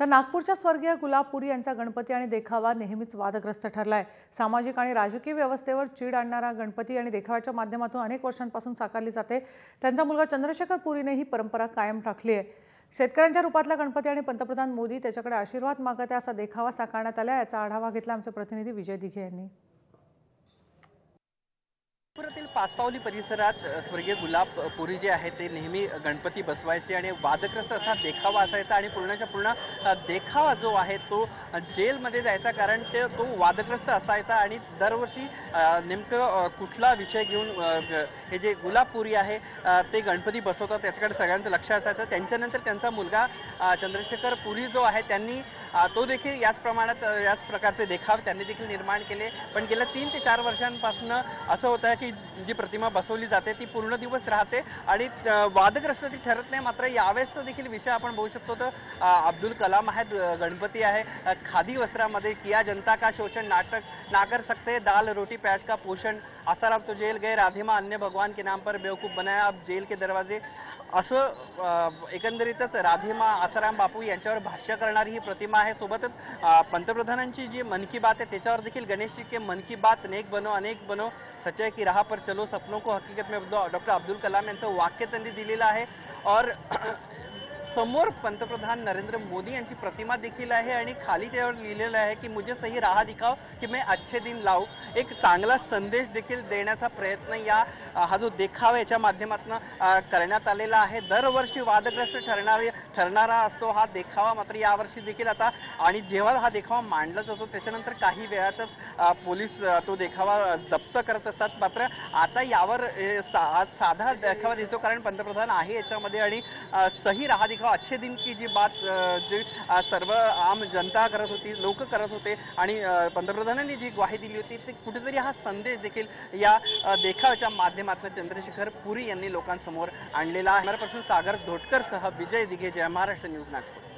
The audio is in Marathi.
तर नागपूरच्या स्वर्गीय गुलाबपुरी यांचा गणपती आणि देखावा नेहमीच वादग्रस्त ठरलाय। सामाजिक आणि राजकीय व्यवस्थेवर चीड आणणारा गणपती आणि देखाव्याच्या माध्यमातून अनेक वर्षांपासून साकारली जाते। त्यांचा मुलगा चंद्रशेखर पुरीने ही परंपरा कायम राखली आहे। शेतकऱ्यांच्या रूपातला गणपती आणि पंतप्रधान मोदी त्याच्याकडे आशीर्वाद मागत असा देखावा साकारण्यात आला। याचा आढावा घेतला आमचे प्रतिनिधी विजय दिघे यांनी। नागपुरातील पाचपावली परिसरात स्वर्गीय गुलाबपुरी जे आहे ते नेहमी गणपती बसवायचे आणि वादग्रस्त असा देखावा असायचा आणि पूर्णच्या पूर्ण देखावा जो आहे तो जेलमध्ये जायचा, कारण तो वादग्रस्त असायचा आणि दरवर्षी नेमकं कुठला विषय घेऊन हे जे गुलाबपुरी आहे ते गणपती बसवतात त्याच्याकडे सगळ्यांचं लक्ष असायचं। त्यांच्यानंतर त्यांचा मुलगा चंद्रशेखर पुरी जो आहे त्यांनी तो देखील याच प्रमाणात याच प्रकारचे देखाव त्यांनी देखील निर्माण केले। पण गेल्या 3 ते 4 वर्षांपासून असं होतं की जी प्रतिमा बसवली जाते ती पूर्ण दिवस राहते आणि वादग्रस्त ती ठरत नाही। मात्र यावेळेस देखील विषय आपण बघू शकतो तर अब्दुल कलाम आहेत, गणपती आहे खादी वस्त्रामध्ये, किया जनता का शोषण नाटक ना कर सकते, दाल रोटी प्याज का पोषण, आसाराम तो जेल गए, राधेमा अन्य भगवान के नाम पर बेवकूफ बनाया अब जेल के दरवाजे, असं एकंदरीतच राधेमा आसाराम बापू यांच्यावर भाष्य करणारी ही प्रतिमा आहे। सोबतच पंतप्रधानांची जी मन की बात आहे त्याच्यावर देखील गणेश जी के मन की बात नेक बनो अनेक बनो सच्चाई की राह पर चलो सपनों को हकीकत में बदलो, डॉक्टर अब्दुल कलाम यांचं वाक्य त्यांनी दिलेलं आहे। और समोर पंतप्रधान नरेंद्र मोदी यांची प्रतिमा देखील आहे आणि खाली त्यावर लिहिलेलं आहे की मुझे सही राह दिखाओ की मैं अच्छे दिन लाऊं। एक चांगला संदेश देखील देण्याचा प्रयत्न हा जो देखावा याच्या माध्यमातून करण्यात आलेला आहे। दरवर्षी वादग्रस्त ठरणारा असतो हा देखावा, मात्र यावर्षी देखील आता आणि जेव्हा हा देखावा मांडला जातो त्याच्यानंतर काही वेळातच पोलीस तो देखावा जप्त करत असतात। मात्र आता यावर साधा देखावा दिसतो कारण पंतप्रधान आहे याच्यामध्ये आणि सही राह अच्छे दिन की जी बात जी सर्व आम जनता करत होती, लोक करत होते आणि पंतप्रधानांनी जी ग्वाही दिली होती ते कुठेतरी हा संदेश देखील या देखाव्याच्या माध्यमातून चंद्रशेखर पुरी यांनी लोकांसमोर आणलेला आहे। सागर धोटकर सह विजय दिघे, जय महाराष्ट्र न्यूज नागपूर।